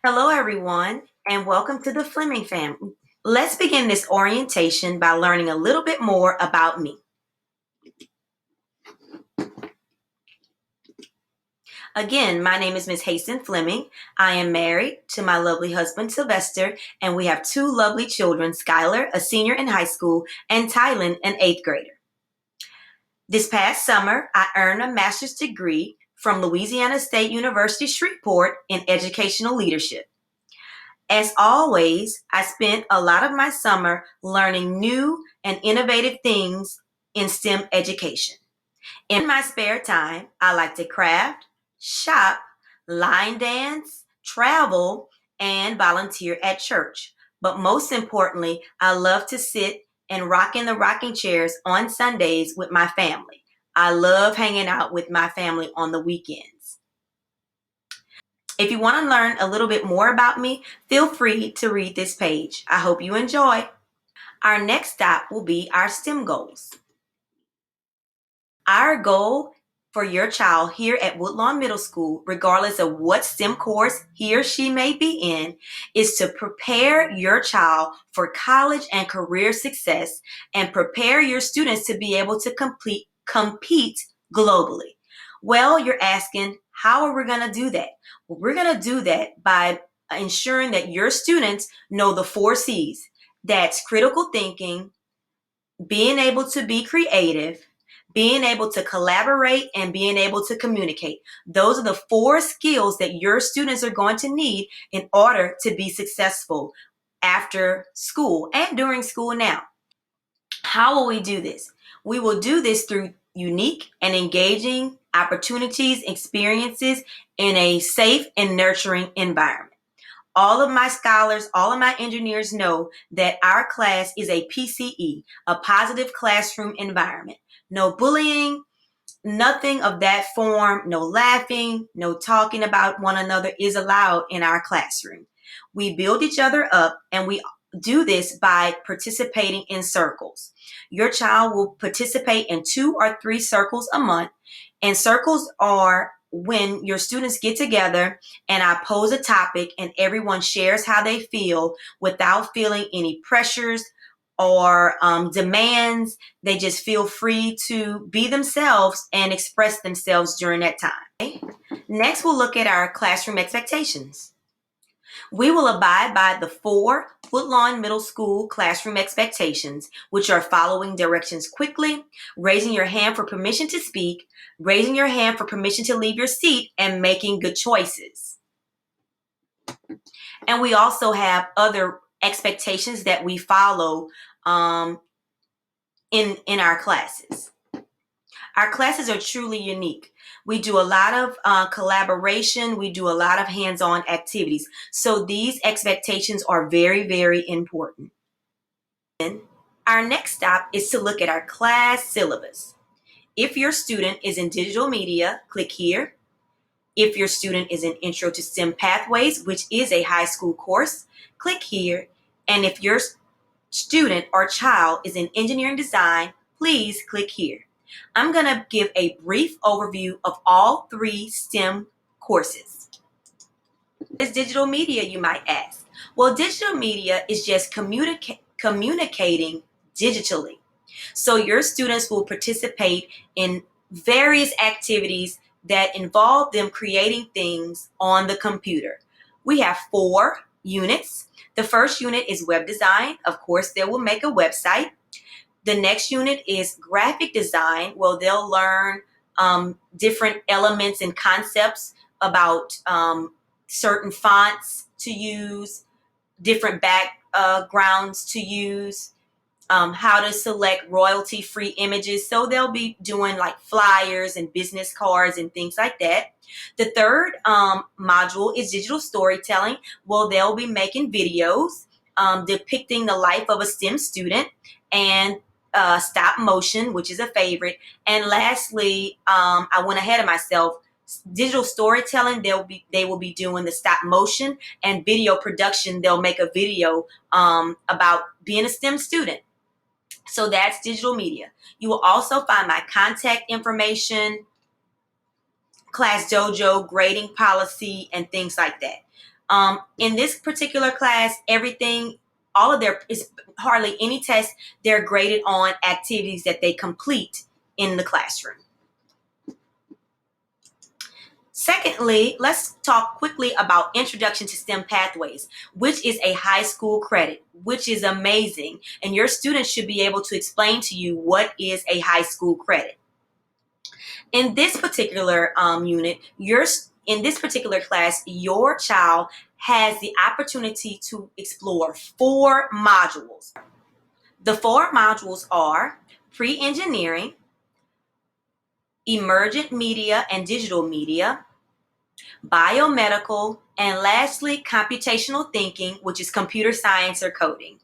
Hello, everyone, and welcome to the Fleming family. Let's begin this orientation by learning a little bit more about me. Again, my name is Ms. Hasten Fleming. I am married to my lovely husband, Sylvester, and we have two lovely children, Skylar, a senior in high school, and Tylen, an eighth grader. This past summer, I earned a master's degree from Louisiana State University Shreveport in educational leadership. As always, I spent a lot of my summer learning new and innovative things in STEM education. In my spare time, I like to craft, shop, line dance, travel, and volunteer at church. But most importantly, I love to sit and rock in the rocking chairs on Sundays with my family. I love hanging out with my family on the weekends. If you want to learn a little bit more about me, feel free to read this page. I hope you enjoy. Our next stop will be our STEM goals. Our goal for your child here at Woodlawn Middle School, regardless of what STEM course he or she may be in, is to prepare your child for college and career success and prepare your students to be able to compete globally. Well, you're asking, how are we going to do that? Well, we're going to do that by ensuring that your students know the 4 C's. That's critical thinking, being able to be creative, being able to collaborate, and being able to communicate. Those are the 4 skills that your students are going to need in order to be successful after school and during school now. How will we do this? We will do this through unique and engaging opportunities, experiences in a safe and nurturing environment. All of my scholars, all of my engineers know that our class is a PCE, a positive classroom environment. No bullying, nothing of that form, no laughing, no talking about one another is allowed in our classroom. We build each other up, and we do this by participating in circles. Your child will participate in 2 or 3 circles a month, and circles are when your students get together and I pose a topic and everyone shares how they feel without feeling any pressures or demands. They just feel free to be themselves and express themselves during that time. Okay? Next, we'll look at our classroom expectations. We will abide by the 4 Woodlawn Middle School classroom expectations, which are following directions quickly, raising your hand for permission to speak, raising your hand for permission to leave your seat, and making good choices. And we also have other expectations that we follow in our classes. Our classes are truly unique. We do a lot of collaboration. We do a lot of hands-on activities. So these expectations are very, very important. Our next stop is to look at our class syllabus. If your student is in digital media, click here. If your student is in Intro to STEM Pathways, which is a high school course, click here. And if your student or child is in engineering design, please click here. I'm going to give a brief overview of all 3 STEM courses. What is digital media, you might ask? Well, digital media is just communicating digitally. So your students will participate in various activities that involve them creating things on the computer. We have 4 units. The first unit is web design. Of course, they will make a website. The next unit is graphic design. Well, they'll learn different elements and concepts about certain fonts to use, different backgrounds to use, how to select royalty-free images. So they'll be doing like flyers and business cards and things like that. The third module is digital storytelling. Well, they'll be making videos depicting the life of a STEM student, and stop motion, which is a favorite. And lastly, I went ahead of myself. Digital storytelling, they will be doing the stop motion, and video production. They'll make a video about being a STEM student. So that's digital media. You will also find my contact information, class dojo, grading policy, and things like that. In this particular class, everything, all of their is hardly any tests. They're graded on activities that they complete in the classroom. Secondly, let's talk quickly about Introduction to STEM Pathways, which is a high school credit, which is amazing. And your students should be able to explain to you what is a high school credit. In this particular unit, in this particular class, your child has the opportunity to explore 4 modules. The 4 modules are pre-engineering, emergent media and digital media, biomedical, and lastly, computational thinking, which is computer science or coding.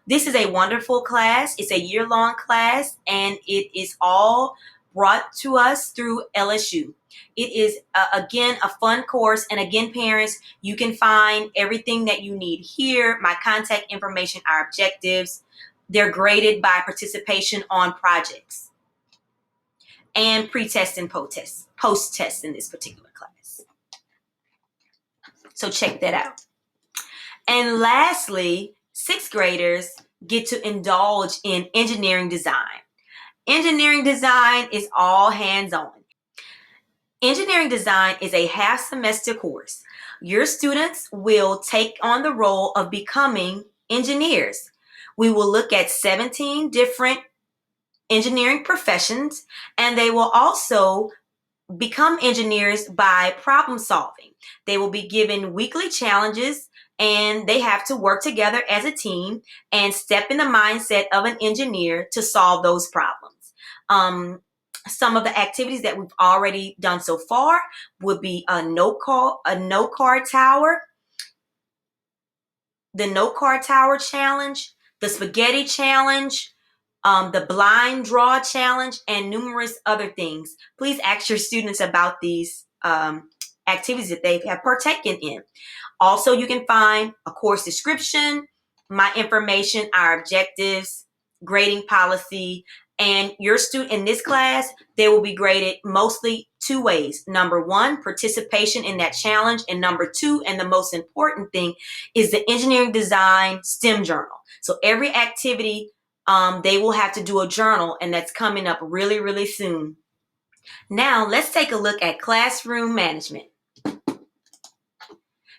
This is a wonderful class. It's a year-long class, and it is all brought to us through LSU. It is, again, a fun course. And again, parents, you can find everything that you need here, my contact information, our objectives. They're graded by participation on projects and pre-test and post-test in this particular class. So check that out. And lastly, 6th graders get to indulge in engineering design. Engineering design is all hands-on. Engineering design is a half-semester course. Your students will take on the role of becoming engineers. We will look at 17 different engineering professions, and they will also become engineers by problem solving. They will be given weekly challenges, and they have to work together as a team and step in the mindset of an engineer to solve those problems. Some of the activities that we've already done so far would be a note card tower, the note card tower challenge, the spaghetti challenge, the blind draw challenge, and numerous other things. Please ask your students about these activities that they have partaken in. Also, you can find a course description, my information, our objectives, grading policy, and your student in this class, they will be graded mostly 2 ways. Number 1, participation in that challenge, and number 2, and the most important thing, is the engineering design STEM journal. So every activity, they will have to do a journal, and that's coming up really, really soon. Now, let's take a look at classroom management.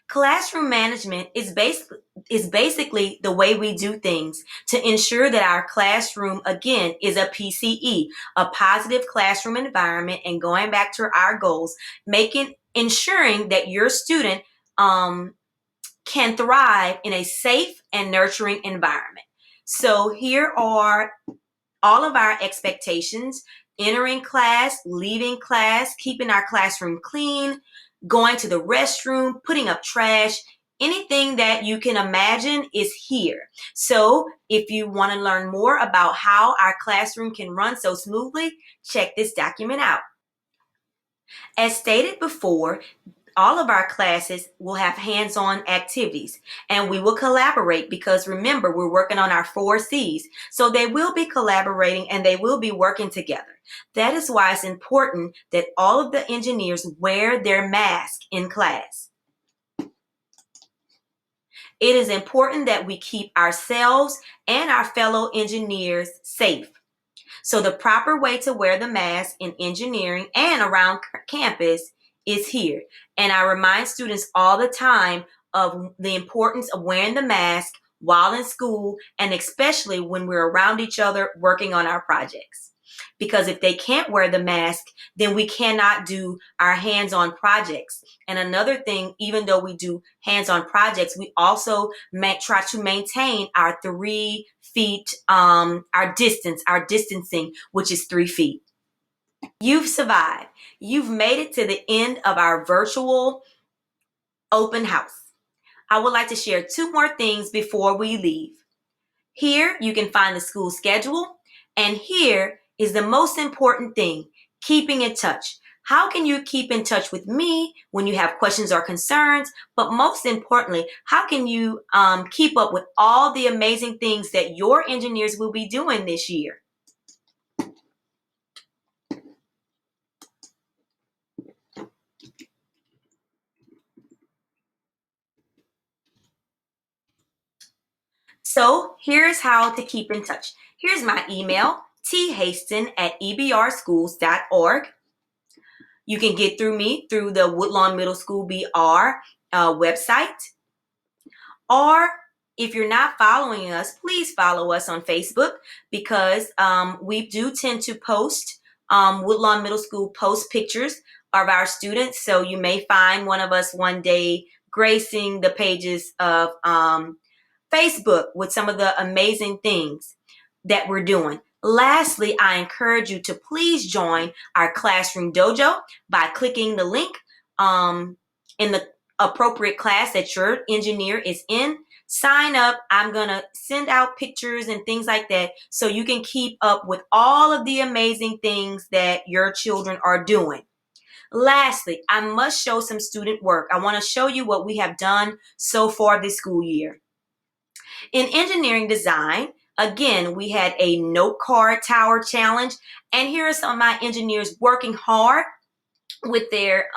Classroom management is basically the way we do things to ensure that our classroom, again, is a PCE, a positive classroom environment, and going back to our goals, ensuring that your student can thrive in a safe and nurturing environment. So here are all of our expectations: entering class, leaving class, keeping our classroom clean, going to the restroom, putting up trash. Anything that you can imagine is here. So if you want to learn more about how our classroom can run so smoothly, check this document out. As stated before, all of our classes will have hands-on activities, and we will collaborate because remember, we're working on our 4 C's. So they will be collaborating and they will be working together. That is why it's important that all of the engineers wear their mask in class. It is important that we keep ourselves and our fellow engineers safe. So the proper way to wear the mask in engineering and around campus is here. And I remind students all the time of the importance of wearing the mask while in school, and especially when we're around each other working on our projects. Because if they can't wear the mask, then we cannot do our hands-on projects. And another thing, even though we do hands-on projects, we also try to maintain our 3 feet, our distancing, which is 3 feet. You've survived. You've made it to the end of our virtual open house. I would like to share 2 more things before we leave. Here you can find the school schedule, and here is the most important thing: keeping in touch. How can you keep in touch with me when you have questions or concerns? But most importantly, how can you keep up with all the amazing things that your engineers will be doing this year? So here's how to keep in touch. Here's my email, thasten@ebrschools.org. You can get through me through the Woodlawn Middle School BR website. Or if you're not following us, please follow us on Facebook, because we do tend to post, Woodlawn Middle School post pictures of our students. So you may find one of us one day gracing the pages of Facebook with some of the amazing things that we're doing. Lastly, I encourage you to please join our Classroom Dojo by clicking the link in the appropriate class that your engineer is in. Sign up. I'm going to send out pictures and things like that so you can keep up with all of the amazing things that your children are doing. Lastly, I must show some student work. I want to show you what we have done so far this school year. In engineering design, again, we had a note card tower challenge, and here are some of my engineers working hard with their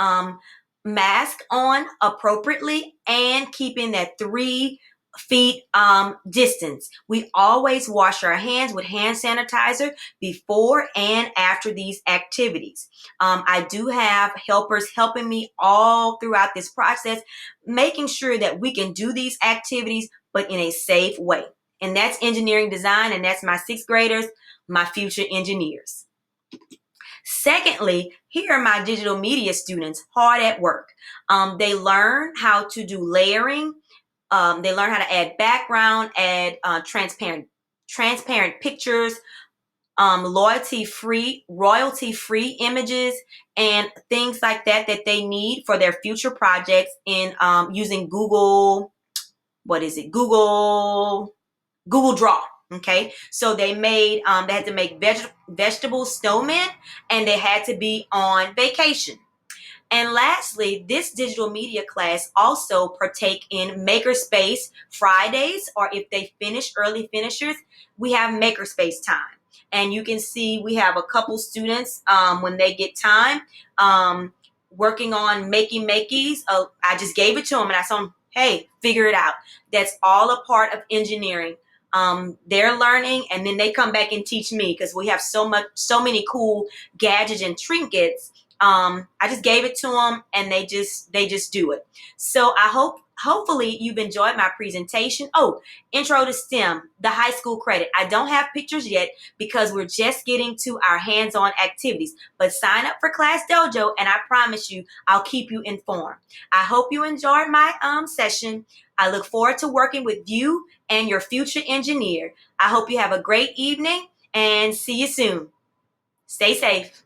mask on appropriately and keeping that 3 feet distance. We always wash our hands with hand sanitizer before and after these activities. I do have helpers helping me all throughout this process, making sure that we can do these activities, but in a safe way. And that's engineering design, and that's my 6th graders, my future engineers. Secondly, here are my digital media students hard at work. They learn how to do layering. They learn how to add background, add transparent pictures, royalty-free images, and things like that they need for their future projects in using Google. What is it? Google Draw. Okay, so they had to make vegetable snowmen, and they had to be on vacation. And lastly, this digital media class also partake in Makerspace Fridays, or if they finish early finishers, we have Makerspace time. And you can see we have a couple students when they get time working on making makeys. I just gave it to them and I told them, hey, figure it out. That's all a part of engineering. They're learning, and then they come back and teach me because we have so many cool gadgets and trinkets. I just gave it to them, and they just do it. So hopefully you've enjoyed my presentation. Oh, Intro to STEM, the high school credit. I don't have pictures yet because we're just getting to our hands-on activities, but sign up for Class Dojo, and I promise you, I'll keep you informed. I hope you enjoyed my session. I look forward to working with you and your future engineer. I hope you have a great evening and see you soon. Stay safe.